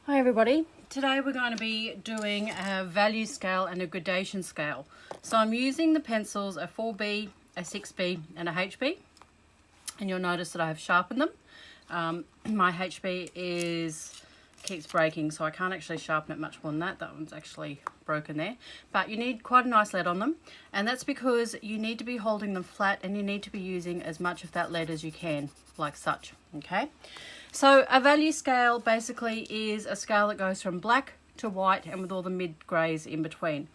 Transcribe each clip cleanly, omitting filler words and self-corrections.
Hi everybody, today we're going to be doing a value scale and a gradation scale. So I'm using the pencils a 4B, a 6B and a HB, and you'll notice that I have sharpened them. My HB keeps breaking, so I can't actually sharpen it much more than that. That one's actually broken there, but you need quite a nice lead on them, and that's because you need to be holding them flat and you need to be using as much of that lead as you can, like such. Okay, so a value scale basically is a scale that goes from black to white and with all the mid greys in between.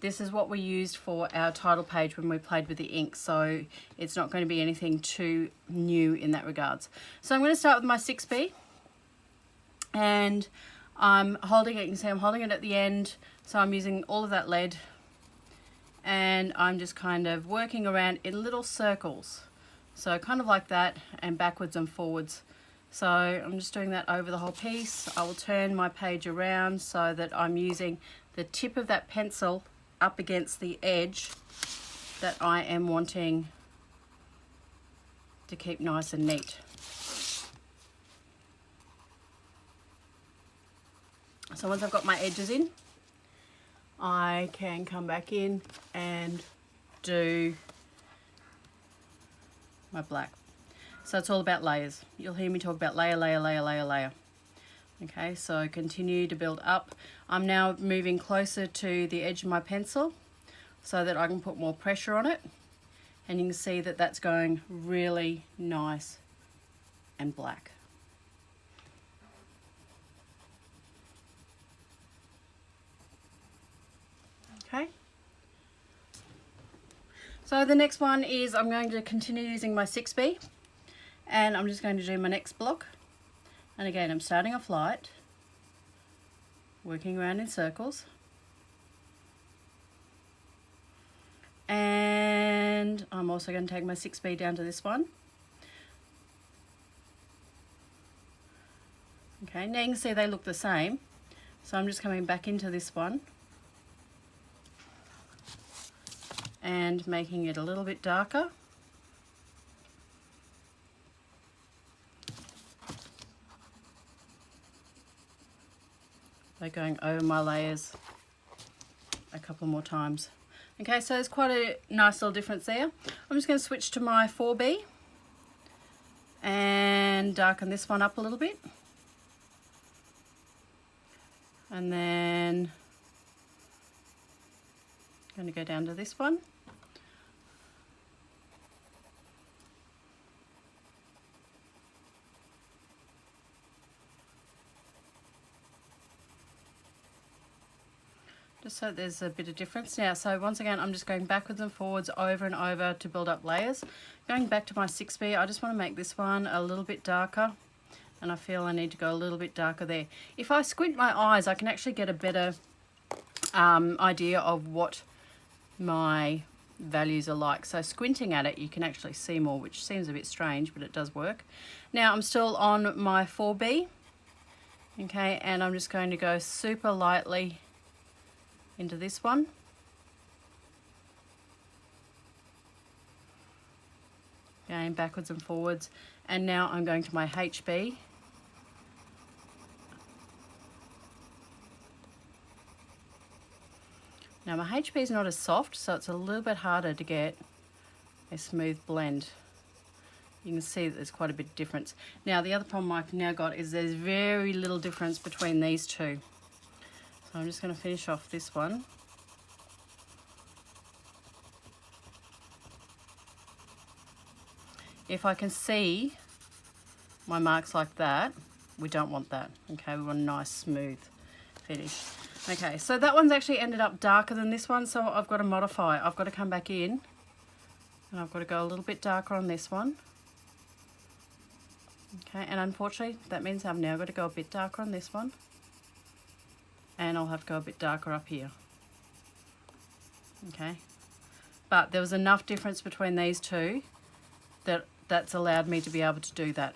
This is what we used for our title page when we played with the ink, so it's not going to be anything too new in that regards. So I'm going to start with my 6B, and I'm holding it. You can see I'm holding it at the end, so I'm using all of that lead, and I'm just kind of working around in little circles, so kind of like that, and backwards and forwards. So I'm just doing that over the whole piece. I will turn my page around so that I'm using the tip of that pencil up against the edge that I am wanting to keep nice and neat. So once I've got my edges in, I can come back in and do my black. So it's all about layers. You'll hear me talk about layer, layer, layer, layer, layer. Okay, so continue to build up. I'm now moving closer to the edge of my pencil so that I can put more pressure on it. And you can see that that's going really nice and black. Okay. So the next one is I'm going to continue using my 6B, and I'm just going to do my next block. And again, I'm starting off light, working around in circles, and I'm also going to take my 6B down to this one. Okay, now you can see they look the same, so I'm just coming back into this one and making it a little bit darker. By going over my layers a couple more times. Okay, so there's quite a nice little difference there. I'm just going to switch to my 4B and darken this one up a little bit. And then I'm going to go down to this one. Just so there's a bit of difference now. So once again, I'm just going backwards and forwards over and over to build up layers. Going back to my 6B, I just want to make this one a little bit darker, and I feel I need to go a little bit darker there. If I squint my eyes, I can actually get a better idea of what my values are like. So squinting at it, you can actually see more, which seems a bit strange, but it does work. Now I'm still on my 4B, okay, and I'm just going to go super lightly into this one. Going backwards and forwards, and now I'm going to my HB. Now my HB is not as soft, so it's a little bit harder to get a smooth blend. You can see that there's quite a bit of difference. Now the other problem I've now got is there's very little difference between these two. So I'm just going to finish off this one. If I can see my marks like that, we don't want that. Okay, we want a nice smooth finish. Okay, so that one's actually ended up darker than this one, so I've got to modify. I've got to come back in, and I've got to go a little bit darker on this one. Okay, and unfortunately that means I've now got to go a bit darker on this one, and I'll have to go a bit darker up here. Okay, but there was enough difference between these two that's allowed me to be able to do that.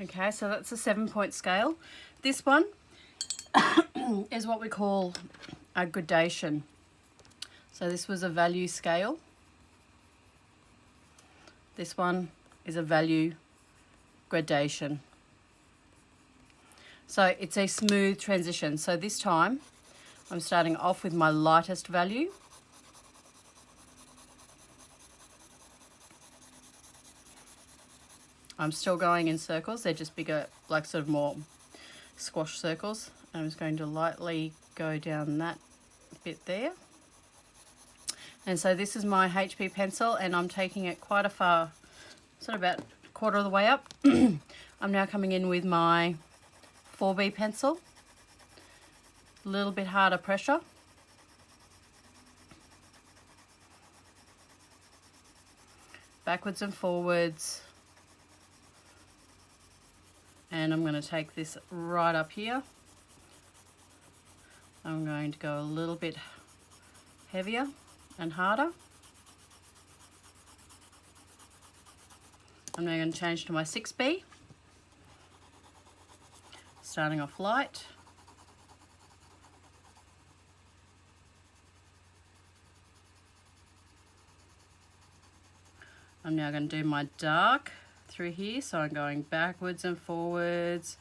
Okay, so that's a 7-point scale. This one is what we call a gradation. So this was a value scale. This one is a value gradation. So it's a smooth transition. So this time I'm starting off with my lightest value. I'm still going in circles. They're just bigger, like sort of more squash circles. I'm just going to lightly go down that bit there. And so this is my HB pencil, and I'm taking it quite a far, sort of about a quarter of the way up. I'm now coming in with my 4B pencil. A little bit harder pressure. Backwards and forwards. And I'm going to take this right up here. I'm going to go a little bit heavier and harder. I'm now going to change to my 6B. Starting off light. I'm now going to do my dark through here, so I'm going backwards and forwards,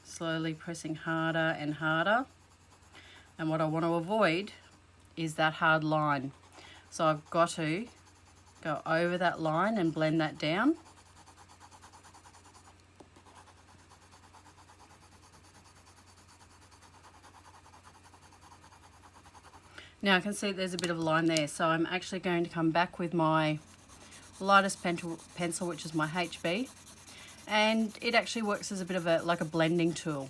slowly pressing harder and harder. And what I want to avoid is that hard line. So I've got to go over that line and blend that down. Now I can see there's a bit of a line there, so I'm actually going to come back with my lightest pencil, which is my HB, and it actually works as a bit of a like a blending tool.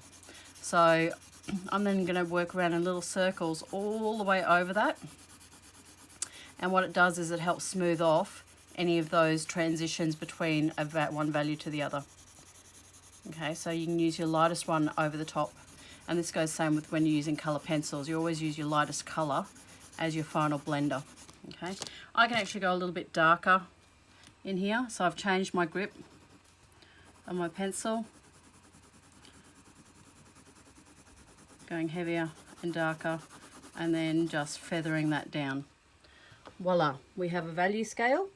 So I'm then going to work around in little circles all the way over that, and what it does is it helps smooth off any of those transitions between one value to the other. Okay, so you can use your lightest one over the top, and this goes same with when you're using colour pencils. You always use your lightest colour as your final blender. Okay, I can actually go a little bit darker in here, so I've changed my grip on my pencil, going heavier and darker, and then just feathering that down. Voila, we have a value scale,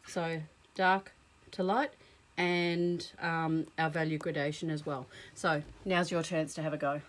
so dark to light, and our value gradation as well. So now's your chance to have a go.